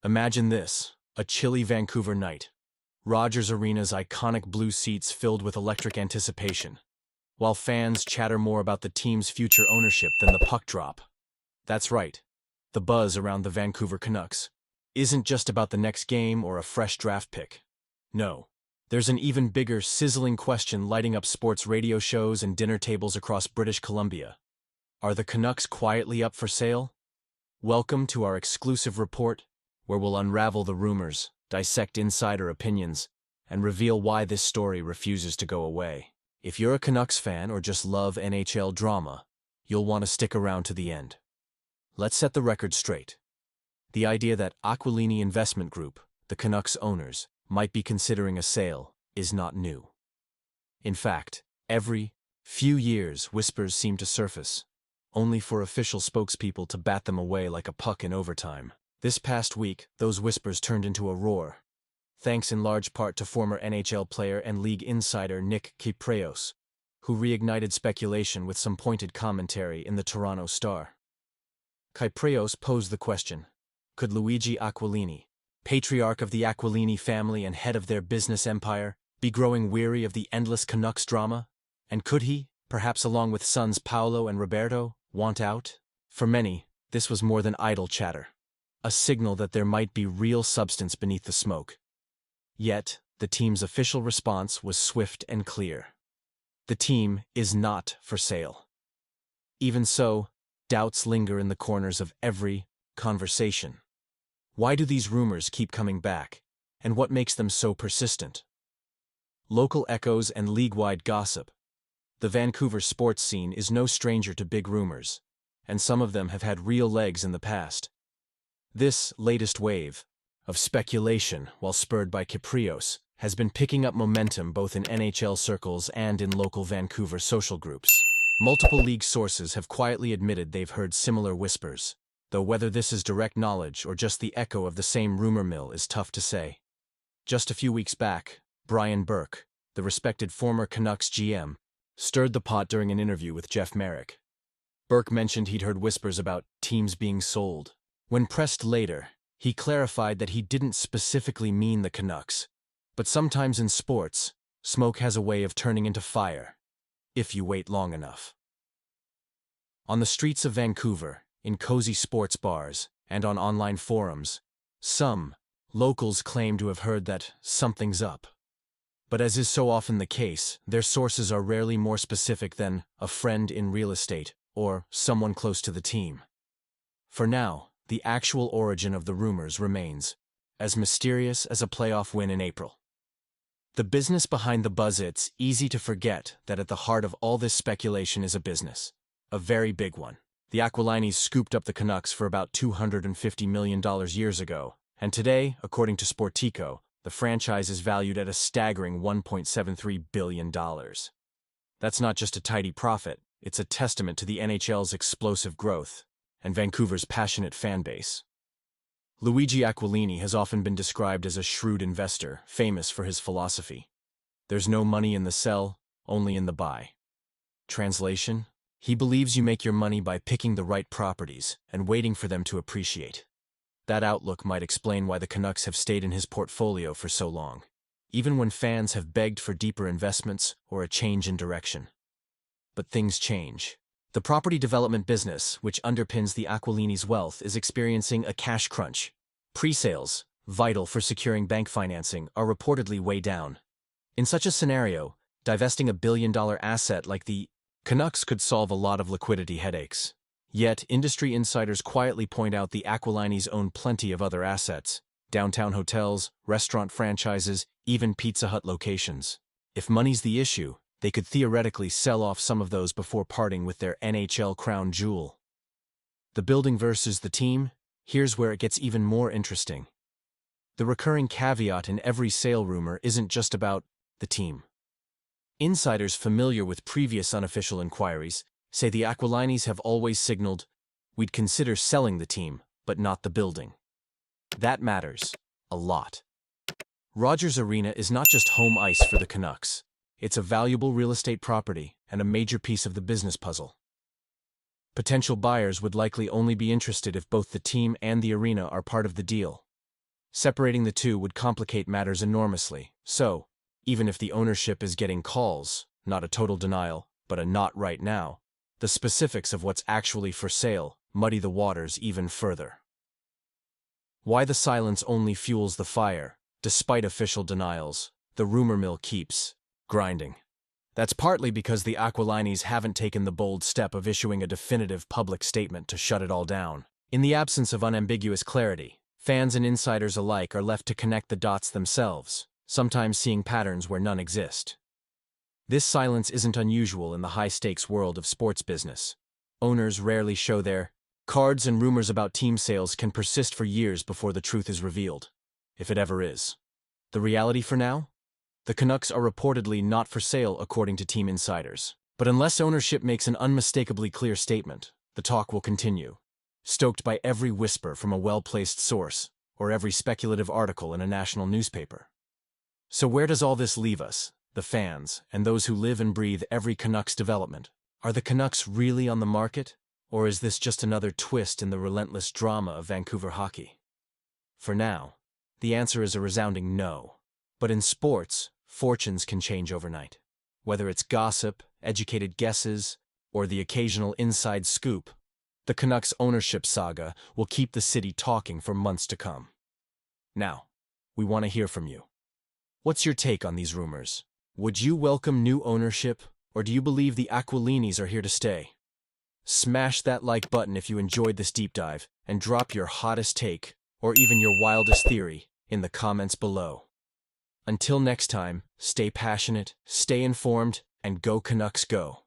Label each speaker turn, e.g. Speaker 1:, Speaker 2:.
Speaker 1: Imagine this, a chilly Vancouver night. Rogers Arena's iconic blue seats filled with electric anticipation, while fans chatter more about the team's future ownership than the puck drop. That's right, the buzz around the Vancouver Canucks isn't just about the next game or a fresh draft pick. No, there's an even bigger, sizzling question lighting up sports radio shows and dinner tables across British Columbia. Are the Canucks quietly up for sale? Welcome to our exclusive report, where we'll unravel the rumors, dissect insider opinions, and reveal why this story refuses to go away. If you're a Canucks fan or just love NHL drama, you'll want to stick around to the end. Let's set the record straight. The idea that Aquilini Investment Group, the Canucks owners, might be considering a sale is not new. In fact, every few years whispers seem to surface, only for official spokespeople to bat them away like a puck in overtime. This past week, those whispers turned into a roar, thanks in large part to former NHL player and league insider Nick Kypreos, who reignited speculation with some pointed commentary in the Toronto Star. Kypreos posed the question, could Luigi Aquilini, patriarch of the Aquilini family and head of their business empire, be growing weary of the endless Canucks drama? And could he, perhaps along with sons Paolo and Roberto, want out? For many, this was more than idle chatter, a signal that there might be real substance beneath the smoke. Yet, the team's official response was swift and clear. The team is not for sale. Even so, doubts linger in the corners of every conversation. Why do these rumors keep coming back, and what makes them so persistent? Local echoes and league-wide gossip. The Vancouver sports scene is no stranger to big rumors, and some of them have had real legs in the past. This latest wave of speculation, while spurred by Kypreos, has been picking up momentum both in NHL circles and in local Vancouver social groups. Multiple league sources have quietly admitted they've heard similar whispers, though whether this is direct knowledge or just the echo of the same rumor mill is tough to say. Just a few weeks back, Brian Burke, the respected former Canucks GM, stirred the pot during an interview with Jeff Merrick. Burke mentioned he'd heard whispers about teams being sold. When pressed later, he clarified that he didn't specifically mean the Canucks, but sometimes in sports, smoke has a way of turning into fire, if you wait long enough. On the streets of Vancouver, in cozy sports bars, and on online forums, some locals claim to have heard that something's up. But as is so often the case, their sources are rarely more specific than a friend in real estate or someone close to the team. For now, the actual origin of the rumors remains as mysterious as a playoff win in April. The business behind the buzz. It's easy to forget that at the heart of all this speculation is a business, a very big one. The Aquilinis scooped up the Canucks for about $250 million years ago, and today, according to Sportico, the franchise is valued at a staggering $1.73 billion. That's not just a tidy profit, it's a testament to the NHL's explosive growth and Vancouver's passionate fan base. Luigi Aquilini has often been described as a shrewd investor, famous for his philosophy. There's no money in the sell, only in the buy. Translation: he believes you make your money by picking the right properties and waiting for them to appreciate. That outlook might explain why the Canucks have stayed in his portfolio for so long, even when fans have begged for deeper investments or a change in direction. But things change. The property development business, which underpins the Aquilinis' wealth, is experiencing a cash crunch. Pre-sales, vital for securing bank financing, are reportedly way down. In such a scenario, divesting a billion-dollar asset like the Canucks could solve a lot of liquidity headaches. Yet, industry insiders quietly point out the Aquilinis own plenty of other assets: downtown hotels, restaurant franchises, even Pizza Hut locations. If money's the issue, they could theoretically sell off some of those before parting with their NHL crown jewel. The building versus the team? Here's where it gets even more interesting. The recurring caveat in every sale rumor isn't just about the team. Insiders familiar with previous unofficial inquiries say the Aquilinis have always signaled, "We'd consider selling the team, but not the building." That matters a lot. Rogers Arena is not just home ice for the Canucks. It's a valuable real estate property and a major piece of the business puzzle. Potential buyers would likely only be interested if both the team and the arena are part of the deal. Separating the two would complicate matters enormously. So, even if the ownership is getting calls, not a total denial, but a not right now, the specifics of what's actually for sale muddy the waters even further. Why the silence only fuels the fire, despite official denials, the rumor mill keeps grinding. That's partly because the Aquilinis haven't taken the bold step of issuing a definitive public statement to shut it all down. In the absence of unambiguous clarity, fans and insiders alike are left to connect the dots themselves, sometimes seeing patterns where none exist. This silence isn't unusual in the high-stakes world of sports business. Owners rarely show their cards, and rumors about team sales can persist for years before the truth is revealed, if it ever is. The reality for now? The Canucks are reportedly not for sale according to team insiders. But unless ownership makes an unmistakably clear statement, the talk will continue, stoked by every whisper from a well-placed source or every speculative article in a national newspaper. So where does all this leave us, the fans, and those who live and breathe every Canucks development? Are the Canucks really on the market, or is this just another twist in the relentless drama of Vancouver hockey? For now, the answer is a resounding no. But in sports, fortunes can change overnight. Whether it's gossip, educated guesses, or the occasional inside scoop, the Canucks ownership saga will keep the city talking for months to come. Now, we want to hear from you. What's your take on these rumors? Would you welcome new ownership, or do you believe the Aquilinis are here to stay? Smash that like button if you enjoyed this deep dive, and drop your hottest take, or even your wildest theory, in the comments below. Until next time, stay passionate, stay informed, and go Canucks go.